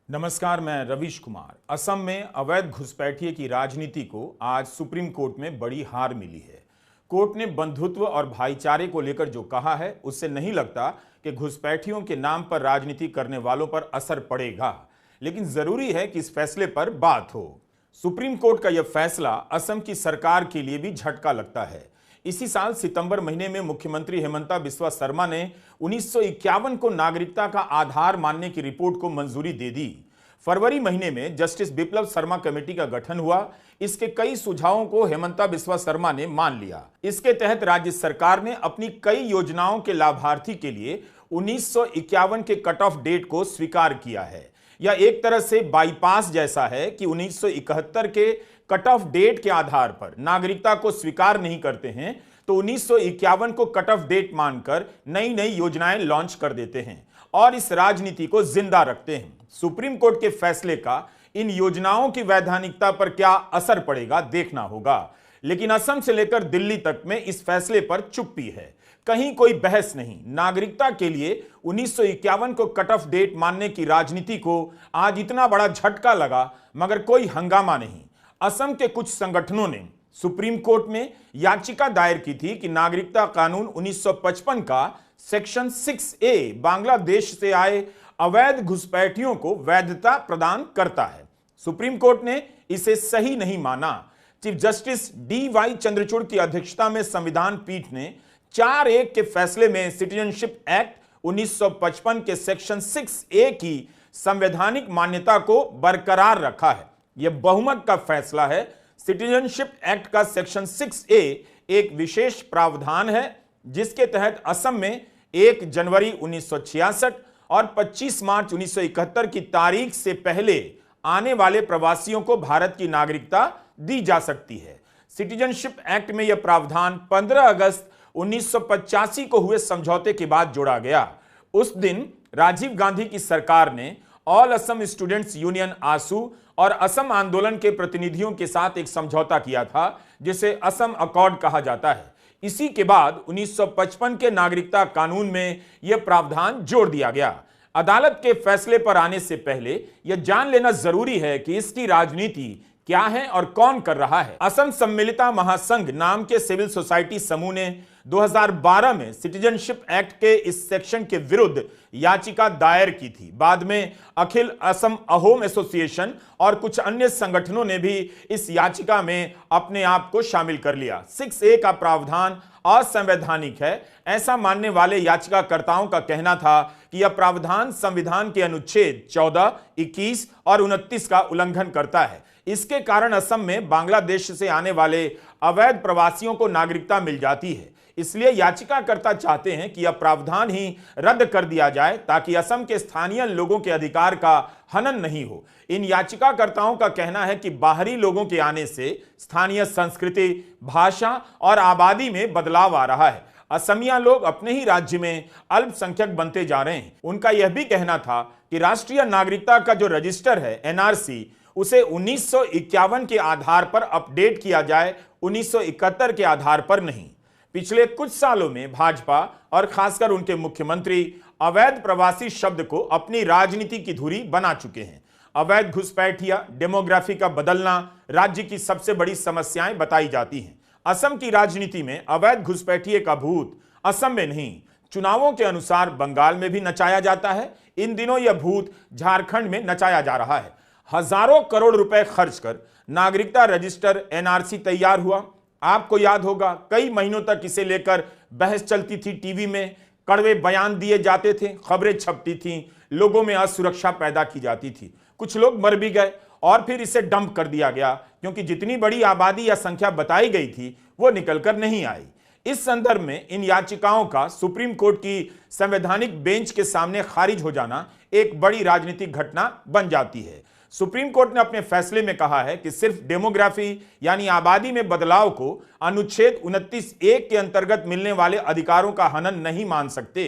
नमस्कार, मैं रवीश कुमार। असम में अवैध घुसपैठिए की राजनीति को आज सुप्रीम कोर्ट में बड़ी हार मिली है। कोर्ट ने बंधुत्व और भाईचारे को लेकर जो कहा है उससे नहीं लगता कि घुसपैठियों के नाम पर राजनीति करने वालों पर असर पड़ेगा, लेकिन जरूरी है कि इस फैसले पर बात हो। सुप्रीम कोर्ट का यह फैसला असम की सरकार के लिए भी झटका लगता है। इसी साल सितंबर महीने में मुख्यमंत्री हेमंता बिस्वा शर्मा ने 1951 को नागरिकता का आधार मानने की रिपोर्ट को मंजूरी दे दी। फरवरी महीने में जस्टिस बिप्लब शर्मा कमेटी का गठन हुआ। इसके कई सुझावों को हेमंता बिस्वा शर्मा ने मान लिया। इसके तहत राज्य सरकार ने अपनी कई योजनाओं के लाभार्थी के लिए 1951 के कट ऑफ डेट को स्वीकार किया है। यह एक तरह से बाईपास जैसा है कि 1971 के कट ऑफ डेट के आधार पर नागरिकता को स्वीकार नहीं करते हैं तो 1951 को कट ऑफ डेट मानकर नई नई योजनाएं लॉन्च कर देते हैं और इस राजनीति को जिंदा रखते हैं। सुप्रीम कोर्ट के फैसले का इन योजनाओं की वैधानिकता पर क्या असर पड़ेगा देखना होगा, लेकिन असम से लेकर दिल्ली तक में इस फैसले पर चुप्पी है। कहीं कोई बहस नहीं। नागरिकता के लिए 1951 को कट ऑफ डेट मानने की राजनीति को आज इतना बड़ा झटका लगा, मगर कोई हंगामा नहीं। असम के कुछ संगठनों ने सुप्रीम कोर्ट में याचिका दायर की थी कि नागरिकता कानून 1955 का सेक्शन 6A बांग्लादेश से आए अवैध घुसपैठियों को वैधता प्रदान करता है। सुप्रीम कोर्ट ने इसे सही नहीं माना। चीफ जस्टिस DY चंद्रचूड़ की अध्यक्षता में संविधान पीठ ने 4-1 के फैसले में सिटीजनशिप एक्ट 1955 के सेक्शन 6A की संवैधानिक मान्यता को बरकरार रखा है। यह बहुमत का फैसला है। सिटीजनशिप एक्ट का सेक्शन 6A एक विशेष प्रावधान है जिसके तहत असम में 1 जनवरी 1966 और 25 मार्च 1971 की तारीख से पहले आने वाले प्रवासियों को भारत की नागरिकता दी जा सकती है। सिटीजनशिप एक्ट में यह प्रावधान 15 अगस्त 1985 को हुए समझौते के बाद जोड़ा गया। उस दिन राजीव गांधी की सरकार ने ऑल असम स्टूडेंट्स यूनियन आसू और असम आंदोलन के प्रतिनिधियों के साथ एक समझौता किया था जिसे असम अकॉर्ड कहा जाता है। इसी के बाद 1955 के नागरिकता कानून में यह प्रावधान जोड़ दिया गया। अदालत के फैसले पर आने से पहले यह जान लेना जरूरी है कि इसकी राजनीति क्या है और कौन कर रहा है। असम सम्मिलिता महासंघ नाम के सिविल सोसाइटी समूह ने 2012 में सिटीजनशिप एक्ट के इस सेक्शन के विरुद्ध याचिका दायर की थी। बाद में अखिल असम अहोम एसोसिएशन और कुछ अन्य संगठनों ने भी इस याचिका में अपने आप को शामिल कर लिया। 6A का प्रावधान असंवैधानिक है, ऐसा मानने वाले याचिकाकर्ताओं का कहना था कि यह प्रावधान संविधान के अनुच्छेद 14, 21 और 29 का उल्लंघन करता है। इसके कारण असम में बांग्लादेश से आने वाले अवैध प्रवासियों को नागरिकता मिल जाती है। इसलिए याचिकाकर्ता चाहते हैं कि यह प्रावधान ही रद्द कर दिया जाए ताकि असम के स्थानीय लोगों के अधिकार का हनन नहीं हो। इन याचिकाकर्ताओं का कहना है कि बाहरी लोगों के आने से स्थानीय संस्कृति, भाषा और आबादी में बदलाव आ रहा है। असमिया लोग अपने ही राज्य में अल्पसंख्यक बनते जा रहे हैं। उनका यह भी कहना था कि राष्ट्रीय नागरिकता का जो रजिस्टर है NRC, उसे 1951 के आधार पर अपडेट किया जाए, 1971 के आधार पर नहीं। पिछले कुछ सालों में भाजपा और खासकर उनके मुख्यमंत्री अवैध प्रवासी शब्द को अपनी राजनीति की धुरी बना चुके हैं। अवैध घुसपैठिया, डेमोग्राफी का बदलना राज्य की सबसे बड़ी समस्याएं बताई जाती हैं। असम की राजनीति में अवैध घुसपैठिए का भूत असम में नहीं, चुनावों के अनुसार बंगाल में भी नचाया जाता है। इन दिनों यह भूत झारखंड में नचाया जा रहा है। हजारों करोड़ रुपए खर्च कर नागरिकता रजिस्टर NRC तैयार हुआ। आपको याद होगा कई महीनों तक इसे लेकर बहस चलती थी, टीवी में कड़वे बयान दिए जाते थे, खबरें छपती थीं, लोगों में असुरक्षा पैदा की जाती थी। कुछ लोग मर भी गए और फिर इसे डंप कर दिया गया क्योंकि जितनी बड़ी आबादी या संख्या बताई गई थी वो निकलकर नहीं आई। इस संदर्भ में इन याचिकाओं का सुप्रीम कोर्ट की संवैधानिक बेंच के सामने खारिज हो जाना एक बड़ी राजनीतिक घटना बन जाती है। सुप्रीम कोर्ट ने अपने फैसले में कहा है कि सिर्फ डेमोग्राफी यानी आबादी में बदलाव को अनुच्छेद 29(1) के अंतर्गत मिलने वाले अधिकारों का हनन नहीं मान सकते।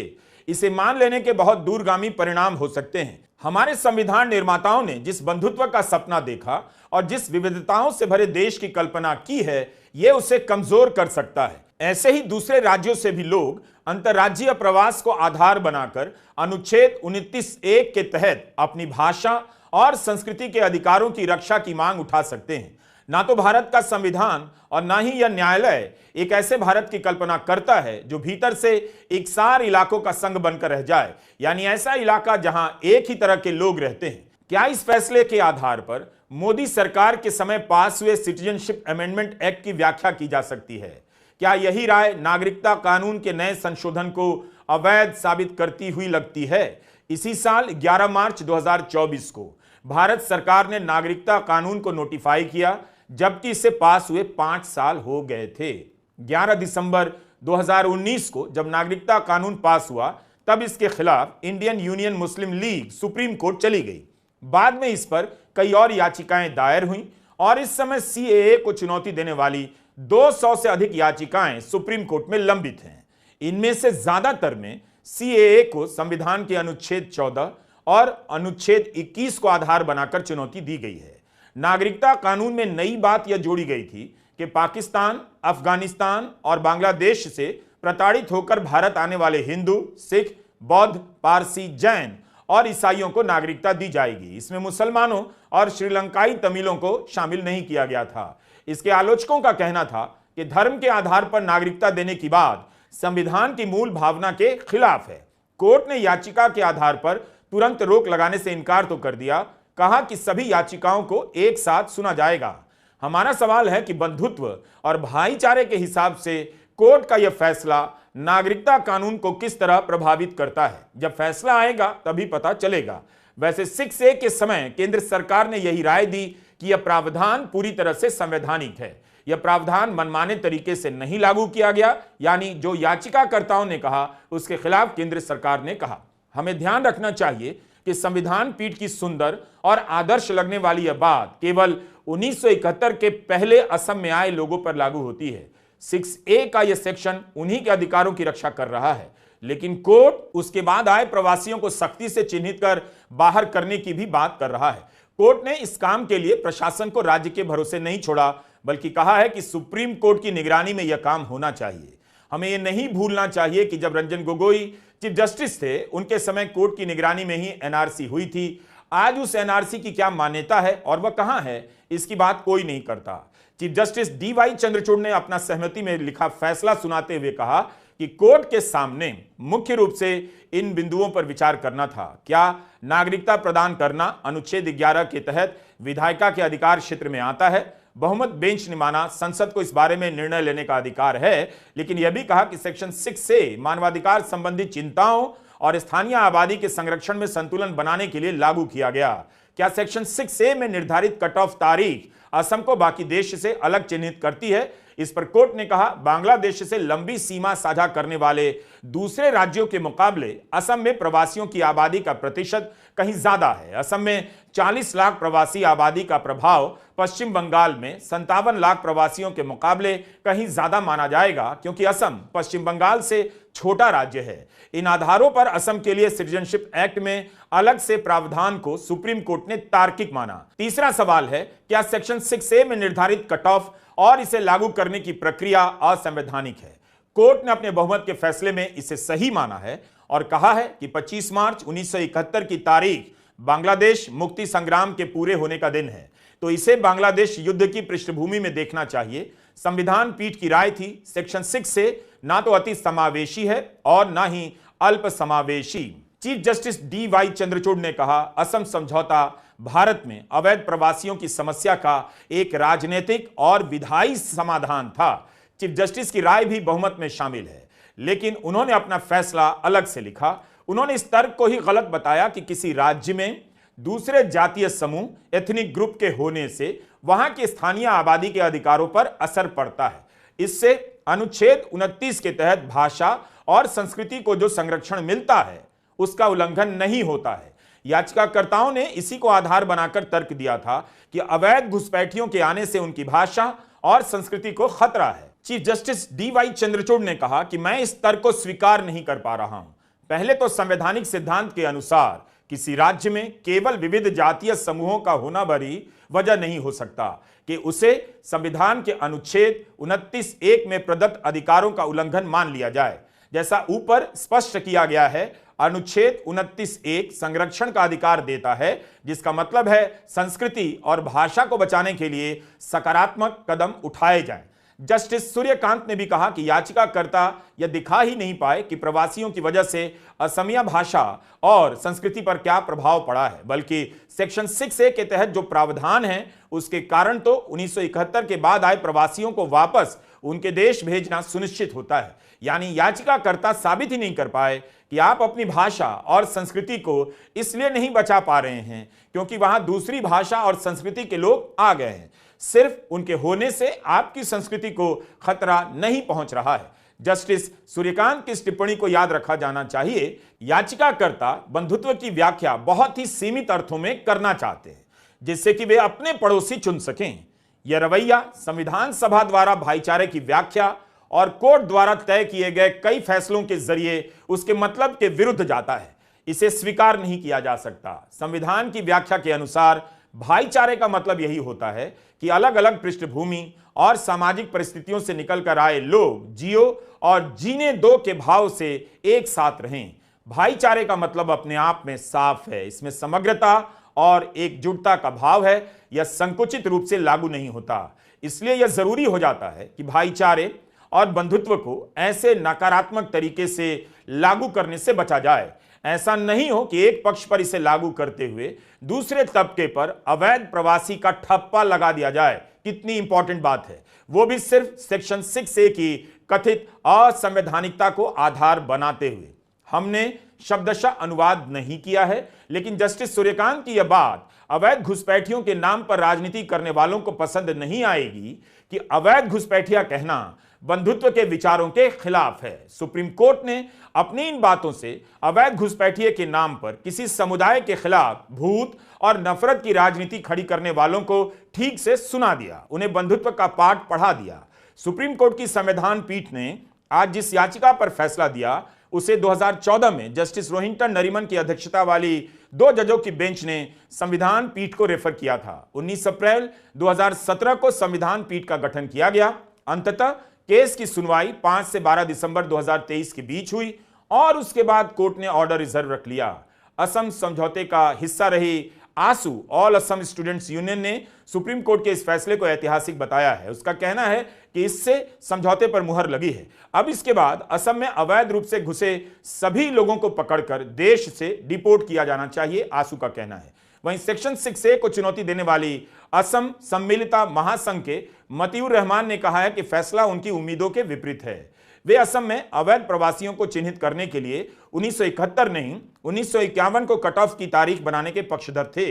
इसे मान लेने के बहुत दूरगामी परिणाम हो सकते हैं। हमारे संविधान निर्माताओं ने जिस बंधुत्व का सपना देखा और जिस विविधताओं से भरे देश की कल्पना की है, यह उसे कमजोर कर सकता है। ऐसे ही दूसरे राज्यों से भी लोग अंतर्राज्यीय प्रवास को आधार बनाकर अनुच्छेद 29(1) के तहत अपनी भाषा और संस्कृति के अधिकारों की रक्षा की मांग उठा सकते हैं। ना तो भारत का संविधान और ना ही यह न्यायालय एक ऐसे भारत की कल्पना करता है जो भीतर से एकसार इलाकों का संघ बनकर रह जाए, यानी ऐसा इलाका जहां एक ही तरह के लोग रहते हैं। क्या इस फैसले के आधार पर मोदी सरकार के समय पास हुए सिटीजनशिप अमेंडमेंट एक्ट की व्याख्या की जा सकती है? क्या यही राय नागरिकता कानून के नए संशोधन को अवैध साबित करती हुई लगती है? इसी साल 11 मार्च 2024 को भारत सरकार ने नागरिकता कानून को नोटिफाई किया, जबकि इसे पास हुए 5 साल हो गए थे। 11 दिसंबर 2019 को जब नागरिकता कानून पास हुआ, तब इसके खिलाफ इंडियन यूनियन मुस्लिम लीग सुप्रीम कोर्ट चली गई। बाद में इस पर कई और याचिकाएं दायर हुईं और इस समय सीएए को चुनौती देने वाली 200 से अधिक याचिकाएं सुप्रीम कोर्ट में लंबित हैं। इनमें से ज्यादातर में सीएए को संविधान के अनुच्छेद 14 और अनुच्छेद 21 को आधार बनाकर चुनौती दी गई है। नागरिकता कानून में नई बात यह जोड़ी गई थी कि पाकिस्तान, अफगानिस्तान और बांग्लादेश से प्रताड़ित होकर भारत आने वाले हिंदू, सिख, बौद्ध, पारसी, जैन और ईसाइयों को नागरिकता दी जाएगी। इसमें मुसलमानों और श्रीलंकाई तमिलों को शामिल नहीं किया गया था। इसके आलोचकों का कहना था कि धर्म के आधार पर नागरिकता देने की बात संविधान की मूल भावना के खिलाफ है। कोर्ट ने याचिका के आधार पर तुरंत रोक लगाने से इनकार तो कर दिया, कहा कि सभी याचिकाओं को एक साथ सुना जाएगा। हमारा सवाल है कि बंधुत्व और भाईचारे के हिसाब से कोर्ट का यह फैसला नागरिकता कानून को किस तरह प्रभावित करता है। जब फैसला आएगा तभी पता चलेगा। वैसे 6A के समय केंद्र सरकार ने यही राय दी कि यह प्रावधान पूरी तरह से संवैधानिक है। यह प्रावधान मनमाने तरीके से नहीं लागू किया गया, यानी जो याचिकाकर्ताओं ने कहा उसके खिलाफ केंद्र सरकार ने कहा। हमें ध्यान रखना चाहिए कि संविधान पीठ की सुंदर और आदर्श लगने वाली यह बात केवल 1971 के पहले असम में आए लोगों पर लागू होती है। 6A का यह सेक्शन उन्हीं के अधिकारों की रक्षा कर रहा है, लेकिन कोर्ट उसके बाद आए प्रवासियों को सख्ती से चिन्हित कर बाहर करने की भी बात कर रहा है। कोर्ट ने इस काम के लिए प्रशासन को राज्य के भरोसे नहीं छोड़ा, बल्कि कहा है कि सुप्रीम कोर्ट की निगरानी में यह काम होना चाहिए। हमें यह नहीं भूलना चाहिए कि जब रंजन गोगोई चीफ जस्टिस थे, उनके समय कोर्ट की निगरानी में ही एनआरसी हुई थी। आज उस एनआरसी की क्या मान्यता है और वह कहां है, इसकी बात कोई नहीं करता। चीफ जस्टिस DY चंद्रचूड़ ने अपना सहमति में लिखा फैसला सुनाते हुए कहा कि कोर्ट के सामने मुख्य रूप से इन बिंदुओं पर विचार करना था। क्या नागरिकता प्रदान करना अनुच्छेद 11 के तहत विधायिका के अधिकार क्षेत्र में आता है? बहुमत बेंच ने माना संसद को इस बारे में निर्णय लेने का अधिकार है, लेकिन यह भी कहा कि सेक्शन 6A मानवाधिकार संबंधी चिंताओं और स्थानीय आबादी के संरक्षण में संतुलन बनाने के लिए लागू किया गया। क्या सेक्शन 6A में निर्धारित कट ऑफ तारीख असम को बाकी देश से अलग चिन्हित करती है? इस पर कोर्ट ने कहा बांग्लादेश से लंबी सीमा साझा करने वाले दूसरे राज्यों के मुकाबले असम में प्रवासियों की आबादी का प्रतिशत कहीं ज्यादा है। असम में 40 लाख प्रवासी आबादी का प्रभाव पश्चिम बंगाल में 57 लाख प्रवासियों के मुकाबले कहीं ज्यादा माना जाएगा, क्योंकि असम पश्चिम बंगाल से छोटा राज्य है। इन आधारों पर असम के लिए सिटीजनशिप एक्ट में अलग से प्रावधान को सुप्रीम कोर्ट ने तार्किक माना। तीसरा सवाल है, क्या सेक्शन 6A में निर्धारित कट ऑफ और इसे लागू करने की प्रक्रिया असंवैधानिक है? कोर्ट ने अपने बहुमत के फैसले में इसे सही माना है और कहा है कि 25 मार्च 1971 की तारीख बांग्लादेश मुक्ति संग्राम के पूरे होने का दिन है, तो इसे बांग्लादेश युद्ध की पृष्ठभूमि में देखना चाहिए। संविधान पीठ की राय थी सेक्शन 6 से ना तो अति समावेशी है और ना ही अल्प समावेशी। चीफ जस्टिस DY चंद्रचूड़ ने कहा असम समझौता भारत में अवैध प्रवासियों की समस्या का एक राजनीतिक और विधायी समाधान था। चीफ जस्टिस की राय भी बहुमत में शामिल है, लेकिन उन्होंने अपना फैसला अलग से लिखा। उन्होंने इस तर्क को ही गलत बताया कि किसी राज्य में दूसरे जातीय समूह एथनिक ग्रुप के होने से वहां की स्थानीय आबादी के अधिकारों पर असर पड़ता है। इससे अनुच्छेद 29 के तहत भाषा और संस्कृति को जो संरक्षण मिलता है उसका उल्लंघन नहीं होता है। याचिकाकर्ताओं ने इसी को आधार बनाकर तर्क दिया था कि अवैध घुसपैठियों के आने से उनकी भाषा और संस्कृति को खतरा है। चीफ जस्टिस DY चंद्रचूड़ ने कहा कि मैं इस तर्क को स्वीकार नहीं कर पा रहा हूं। पहले तो संवैधानिक सिद्धांत के अनुसार किसी राज्य में केवल विविध जातीय समूहों का होना भरी वजह नहीं हो सकता कि उसे संविधान के अनुच्छेद 29(1) में प्रदत्त अधिकारों का उल्लंघन मान लिया जाए। जैसा ऊपर स्पष्ट किया गया है, अनुच्छेद 29(1) संरक्षण का अधिकार देता है, जिसका मतलब है संस्कृति और भाषा को बचाने के लिए सकारात्मक कदम उठाए जाएं। जस्टिस सूर्यकांत ने भी कहा कि याचिकाकर्ता यह दिखा ही नहीं पाए कि प्रवासियों की वजह से असमिया भाषा और संस्कृति पर क्या प्रभाव पड़ा है, बल्कि सेक्शन 6A के तहत जो प्रावधान है उसके कारण तो 1971 के बाद आए प्रवासियों को वापस उनके देश भेजना सुनिश्चित होता है। यानी याचिकाकर्ता साबित ही नहीं कर पाए कि आप अपनी भाषा और संस्कृति को इसलिए नहीं बचा पा रहे हैं क्योंकि वहां दूसरी भाषा और संस्कृति के लोग आ गए हैं। सिर्फ उनके होने से आपकी संस्कृति को खतरा नहीं पहुंच रहा है। जस्टिस सूर्यकांत की इस टिप्पणी को याद रखा जाना चाहिए। याचिकाकर्ता बंधुत्व की व्याख्या बहुत ही सीमित अर्थों में करना चाहते हैं, जिससे कि वे अपने पड़ोसी चुन सकें। यह रवैया संविधान सभा द्वारा भाईचारे की व्याख्या और कोर्ट द्वारा तय किए गए कई फैसलों के जरिए उसके मतलब के विरुद्ध जाता है। इसे स्वीकार नहीं किया जा सकता। संविधान की व्याख्या के अनुसार भाईचारे का मतलब यही होता है कि अलग अलग पृष्ठभूमि और सामाजिक परिस्थितियों से निकलकर आए लोग जियो और जीने दो के भाव से एक साथ रहें। भाईचारे का मतलब अपने आप में साफ है, इसमें समग्रता और एकजुटता का भाव है। यह संकुचित रूप से लागू नहीं होता। इसलिए यह जरूरी हो जाता है कि भाईचारे और बंधुत्व को ऐसे नकारात्मक तरीके से लागू करने से बचा जाए। ऐसा नहीं हो कि एक पक्ष पर इसे लागू करते हुए दूसरे तबके पर अवैध प्रवासी का ठप्पा लगा दिया जाए। कितनी इंपॉर्टेंट बात है, वो भी सिर्फ सेक्शन 6A की कथित असंवैधानिकता को आधार बनाते हुए। हमने शब्दशः अनुवाद नहीं किया है, लेकिन जस्टिस सूर्यकांत की यह बात अवैध घुसपैठियों के नाम पर राजनीति करने वालों को पसंद नहीं आएगी कि अवैध घुसपैठिया कहना बंधुत्व के विचारों के खिलाफ है। सुप्रीम कोर्ट ने अपनी इन बातों से अवैध घुसपैठिए के नाम पर किसी समुदाय के खिलाफ भूत और नफरत की राजनीति खड़ी करने वालों को ठीक से सुना दिया, उन्हें बंधुत्व का पाठ पढ़ा दिया। सुप्रीम कोर्ट की संविधान पीठ ने आज जिस याचिका पर फैसला दिया उसे 2014 में जस्टिस रोहिंटन नरीमन की अध्यक्षता वाली 2 जजों की बेंच ने संविधान पीठ को रेफर किया था। 19 अप्रैल 2017 को संविधान पीठ का गठन किया गया। अंततः केस की सुनवाई 5 से 12 दिसंबर 2023 के बीच हुई और उसके बाद कोर्ट ने ऑर्डर रिजर्व रख लिया। असम समझौते का हिस्सा रही आसू ऑल असम स्टूडेंट्स यूनियन ने सुप्रीम कोर्ट के इस फैसले को ऐतिहासिक बताया है। उसका कहना है कि इससे समझौते पर मुहर लगी है। अब इसके बाद असम में अवैध रूप से घुसे सभी लोगों को पकड़कर देश से डिपोर्ट किया जाना चाहिए, आसू का कहना है। वहीं सेक्शन 6A को चुनौती देने वाली असम सम्मिलिता महासंघ के मतीउर रहमान ने कहा है कि फैसला उनकी उम्मीदों के विपरीत है। वे असम में अवैध प्रवासियों को चिन्हित करने के लिए 1971 नहीं 1951 को कट ऑफ की तारीख बनाने के पक्षधर थे।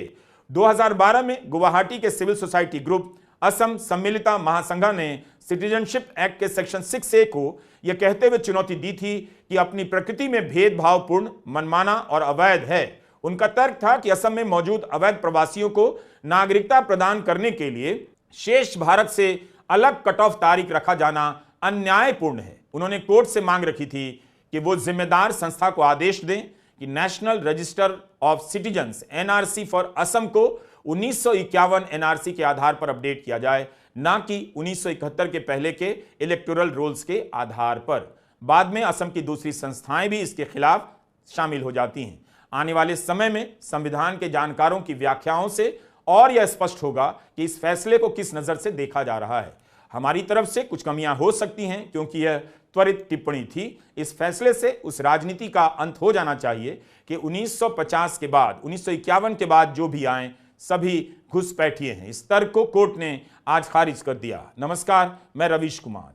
2012 में गुवाहाटी के सिविल सोसाइटी ग्रुप असम सम्मिलिता महासंघ ने सिटीजनशिप एक्ट के सेक्शन 6A को यह कहते हुए चुनौती दी थी कि अपनी प्रकृति में भेदभावपूर्ण, मनमाना और अवैध है। उनका तर्क था कि असम में मौजूद अवैध प्रवासियों को नागरिकता प्रदान करने के लिए शेष भारत से अलग कट ऑफ तारीख रखा जाना अन्यायपूर्ण है। उन्होंने कोर्ट से मांग रखी थी कि वो जिम्मेदार संस्था को आदेश दें कि national register of citizens NRC for Assam को 1951 NRC के आधार पर अपडेट किया जाए, ना कि 1971 के पहले के इलेक्टोरल रोल्स के आधार पर। बाद में असम की दूसरी संस्थाएं भी इसके खिलाफ शामिल हो जाती हैं। आने वाले समय में संविधान के जानकारों की व्याख्याओं से और यह स्पष्ट होगा कि इस फैसले को किस नजर से देखा जा रहा है। हमारी तरफ से कुछ कमियां हो सकती हैं क्योंकि यह त्वरित टिप्पणी थी। इस फैसले से उस राजनीति का अंत हो जाना चाहिए कि 1950 के बाद 1951 के बाद जो भी आए सभी घुसपैठिए हैं। इस तर्क को कोर्ट ने आज खारिज कर दिया। नमस्कार, मैं रवीश कुमार।